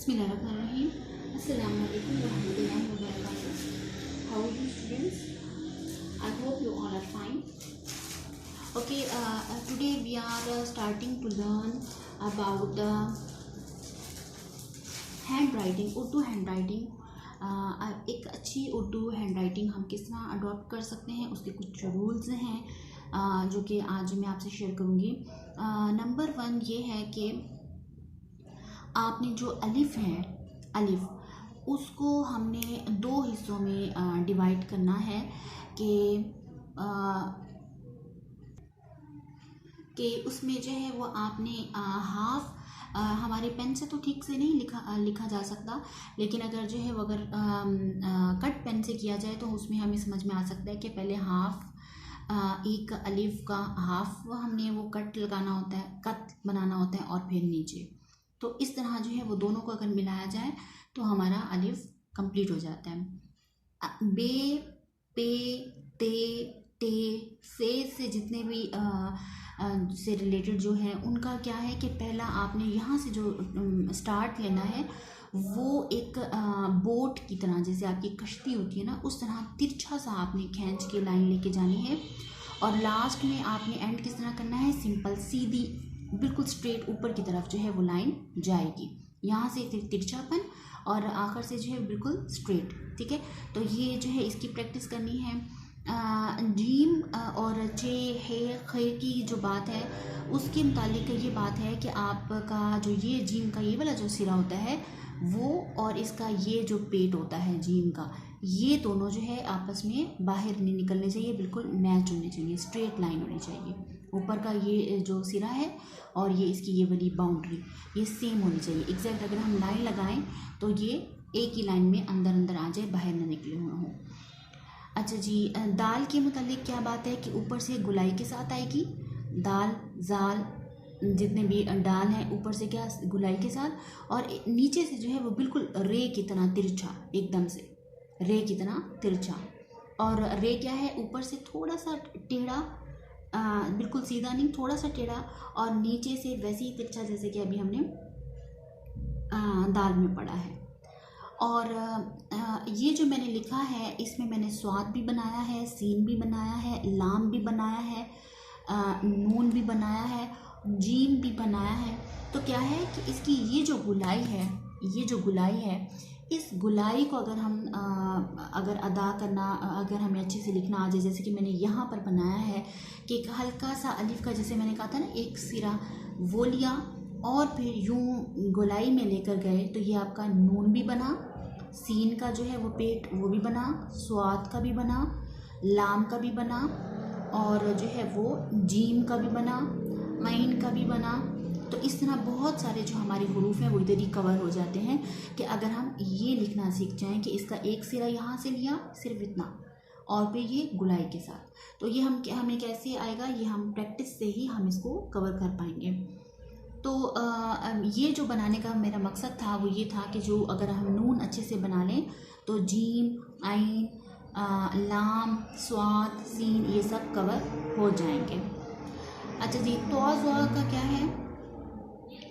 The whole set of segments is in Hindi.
Bismillahirrahmanirrahim. Assalamualaikum warahmatullahi wabarakatuh. How are you students? I hope you all are fine. Okay, today we are starting to learn about handwriting, Urdu handwriting. एक अच्छी उर्दू हैंडराइटिंग हम किस तरह अडॉप्ट कर सकते हैं, उसके कुछ रूल्स हैं जो कि आज मैं आपसे शेयर करूँगी। नंबर 1 ये है कि आपने जो अलिफ है, अलिफ उसको हमने 2 हिस्सों में डिवाइड करना है कि उसमें जो है वो आपने हाफ हमारे पेन से तो ठीक से नहीं लिखा जा सकता, लेकिन अगर जो है वो अगर कट पेन से किया जाए तो उसमें हमें समझ में आ सकता है कि पहले हाफ एक अलिफ का हाफ हमने वो कट लगाना होता है, कट बनाना होता है और फिर नीचे। तो इस तरह जो है वो दोनों को अगर मिलाया जाए तो हमारा अलिफ कंप्लीट हो जाता है। बे, पे, ते, टे, से जितने भी से रिलेटेड जो है उनका क्या है कि पहला आपने यहाँ से जो स्टार्ट लेना है वो एक बोट की तरह, जैसे आपकी कश्ती होती है ना, उस तरह तिरछा सा आपने खींच के लाइन लेके जानी है और लास्ट में आपने एंड किस तरह करना है, सिंपल सीधी बिल्कुल स्ट्रेट ऊपर की तरफ जो है वो लाइन जाएगी, यहाँ से तिरछापन और आखिर से जो है बिल्कुल स्ट्रेट। ठीक है, तो ये जो है इसकी प्रैक्टिस करनी है। जीम और चे, हे, खे की जो बात है उसके मुतालिक ये बात है कि आपका जो ये जीम का ये वाला जो सिरा होता है वो और इसका ये जो पेट होता है जीम का, ये दोनों जो है आपस में बाहर नहीं निकलने चाहिए, बिल्कुल मैच होने चाहिए, स्ट्रेट लाइन होनी चाहिए। ऊपर का ये जो सिरा है और ये इसकी ये वाली बाउंड्री ये सेम होनी चाहिए एग्जैक्ट। अगर हम लाइन लगाएं तो ये एक ही लाइन में अंदर अंदर आ जाए, बाहर ना निकले हुए हों। अच्छा जी, दाल के मुतालिक क्या बात है कि ऊपर से गुलाई के साथ आएगी, दाल, जाल जितने भी डाल हैं ऊपर से क्या गुलाई के साथ, और नीचे से जो है वो बिल्कुल रे की तरह तिरछा, एकदम से रे की तरह तिरछा। और रे क्या है, ऊपर से थोड़ा सा टेढ़ा, बिल्कुल सीधा नहीं, थोड़ा सा टेढ़ा, और नीचे से वैसे ही तिरछा जैसे कि अभी हमने दाल में पढ़ा है। और ये जो मैंने लिखा है इसमें मैंने स्वाद भी बनाया है, सीन भी बनाया है, लाम भी बनाया है, नून भी बनाया है, जीम भी बनाया है। तो क्या है कि इसकी ये जो गुलाई है, ये जो गुलाई है, इस गुलाई को अगर हम अगर अदा करना, अगर हमें अच्छे से लिखना आ जाए, जैसे कि मैंने यहाँ पर बनाया है कि एक हल्का सा अलिफ का, जैसे मैंने कहा था ना, एक सिरा वो लिया और फिर यूँ गुलाई में लेकर गए तो ये आपका नून भी बना, सीन का जो है वो पेट वो भी बना, स्वाद का भी बना, लाम का भी बना, और जो है वो जीम का भी बना, माइन का भी बना। तो इस तरह बहुत सारे जो हमारे हुरूफ हैं वो इधर ही कवर हो जाते हैं कि अगर हम ये लिखना सीख जाएं कि इसका एक सिरा यहाँ से लिया सिर्फ इतना और फिर ये गुलाई के साथ, तो ये हमें कैसे आएगा, ये हम प्रैक्टिस से ही हम इसको कवर कर पाएंगे। तो ये जो बनाने का मेरा मकसद था वो ये था कि जो अगर हम नून अच्छे से बना लें तो जीम, आइन, लाम, स्वाद, सीन ये सब कवर हो जाएंगे। अच्छा जी, तोआ का क्या है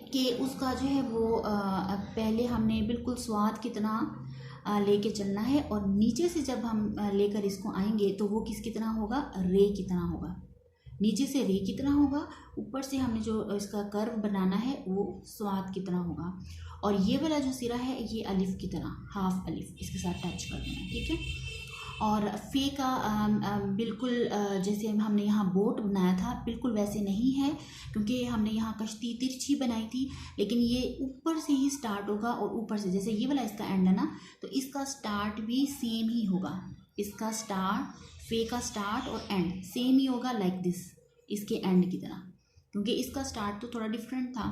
कि उसका जो है वो पहले हमने बिल्कुल स्वाद की तरह लेके चलना है और नीचे से जब हम लेकर इसको आएंगे तो वो किसकी तरह होगा, रे की तरह होगा, नीचे से रे की तरह होगा, ऊपर से हमने जो इसका कर्व बनाना है वो स्वाद की तरह होगा, और ये वाला जो सिरा है ये अलिफ की तरह, हाफ अलिफ इसके साथ टच कर देना। ठीक है, और फे का बिल्कुल जैसे हमने यहाँ बोट बनाया था बिल्कुल वैसे नहीं है, क्योंकि हमने यहाँ कश्ती तिरछी बनाई थी, लेकिन ये ऊपर से ही स्टार्ट होगा और ऊपर से जैसे ये वाला इसका एंड है ना, तो इसका स्टार्ट भी सेम ही होगा, इसका स्टार्ट, फे का स्टार्ट और एंड सेम ही होगा, लाइक दिस, इसके एंड की तरह, क्योंकि इसका स्टार्ट तो थोड़ा डिफरेंट था।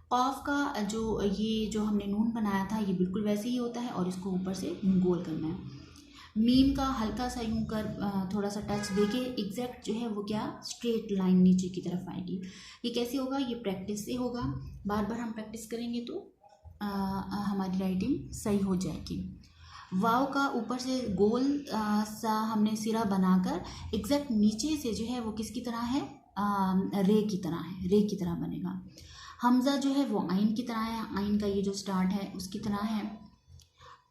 कॉफ का जो हमने नून बनाया था ये बिल्कुल वैसे ही होता है और इसको ऊपर से गोल करना है। मीम का हल्का सा यूं कर थोड़ा सा टच देके एग्जैक्ट जो है वो क्या, स्ट्रेट लाइन नीचे की तरफ आएगी। ये कैसे होगा, ये प्रैक्टिस से होगा, बार बार हम प्रैक्टिस करेंगे तो हमारी राइटिंग सही हो जाएगी। वाव का ऊपर से गोल सा हमने सिरा बनाकर एग्जैक्ट नीचे से जो है वो किसकी तरह है, रे की तरह है, रे की तरह बनेगा। हमज़ा जो है वो आइन की तरह है, आइन का ये जो स्टार्ट है उसकी तरह है।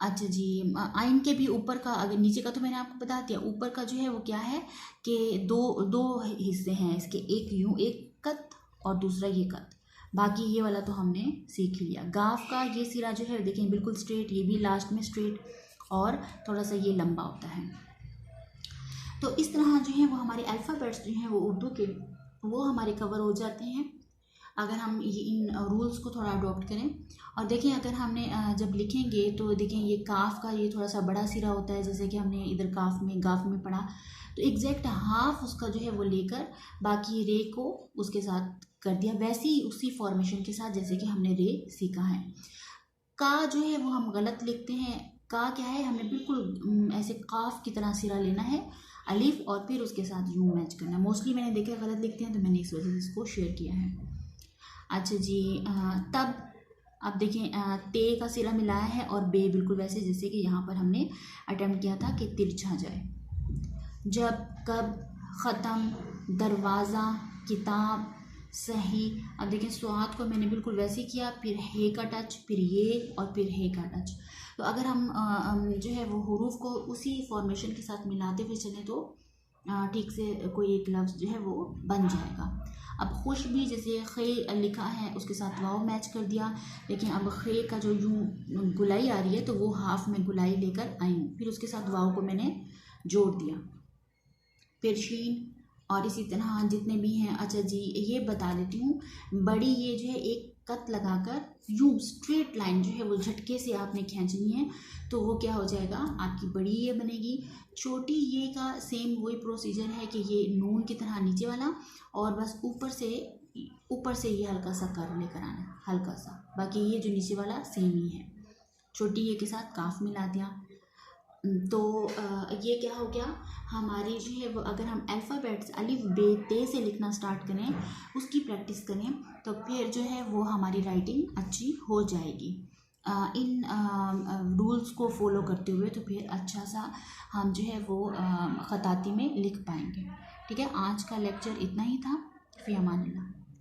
अच्छा जी, आइन के भी ऊपर का, अगर नीचे का तो मैंने आपको बता दिया, ऊपर का जो है वो क्या है कि दो दो हिस्से हैं इसके, एक यूं एक कत और दूसरा ये कत। बाकी ये वाला तो हमने सीख लिया। गाफ का ये सिरा जो है देखें बिल्कुल स्ट्रेट, ये भी लास्ट में स्ट्रेट और थोड़ा सा ये लंबा होता है। तो इस तरह जो है वो हमारे अल्फ़ाबेट्स जो हैं वो उर्दू के वो हमारे कवर हो जाते हैं अगर हम ये इन रूल्स को थोड़ा अडॉप्ट करें। और देखें अगर हमने जब लिखेंगे तो देखें ये काफ का ये थोड़ा सा बड़ा सिरा होता है, जैसे कि हमने इधर काफ में गाफ में पढ़ा, तो एग्जैक्ट हाफ उसका जो है वो लेकर बाकी रे को उसके साथ कर दिया, वैसे ही उसी फॉर्मेशन के साथ जैसे कि हमने रे सीखा है। का जो है वो हम गलत लिखते हैं। का क्या है, हमें बिल्कुल ऐसे काफ की तरह सिरा लेना है, अलिफ और फिर उसके साथ यूं मैच करना। मोस्टली मैंने देखा गलत लिखते हैं तो मैंने इस वजह से इसको शेयर किया है। अच्छा जी, तब अब देखें ते का सिरा मिलाया है और बे बिल्कुल वैसे जैसे कि यहाँ पर हमने अटेम्प्ट किया था कि तिरछा जाए। जब, कब, ख़त्म, दरवाज़ा, किताब, सही। अब देखें स्वाद को मैंने बिल्कुल वैसे किया, फिर हे का टच, फिर ये और फिर हे का टच। तो अगर हम जो है वो हुरूफ को उसी फॉर्मेशन के साथ मिलाते हुए चलें तो ठीक से कोई एक लफ्ज़ जो है वो बन जाएगा। अब खुश भी जैसे खे लिखा है उसके साथ वाव मैच कर दिया, लेकिन अब खे का जो यूं गुलाई आ रही है तो वो हाफ में गुलाई लेकर आई हूँ, फिर उसके साथ वाव को मैंने जोड़ दिया। फिर शीन और इसी तरह जितने भी हैं। अच्छा जी, ये बता देती हूँ, बड़ी ये जो है एक कत लगाकर यूं स्ट्रेट लाइन जो है वो झटके से आपने खींचनी है तो वो क्या हो जाएगा, आपकी बड़ी ये बनेगी। छोटी ये का सेम वही प्रोसीजर है कि ये नून की तरह नीचे वाला और बस ऊपर से ये हल्का सा कर लेकर आना, हल्का सा, बाकी ये जो नीचे वाला सेम ही है। छोटी ये के साथ काफ मिला दिया तो ये क्या हो गया हमारी जो है वो, अगर हम अल्फ़ाबेट्स अलिफ बे ते से लिखना स्टार्ट करें, उसकी प्रैक्टिस करें तो फिर जो है वो हमारी राइटिंग अच्छी हो जाएगी। इन रूल्स को फॉलो करते हुए तो फिर अच्छा सा हम जो है वो ख़ताती में लिख पाएंगे। ठीक है, आज का लेक्चर इतना ही था। फ़ी अमानिल्लाह।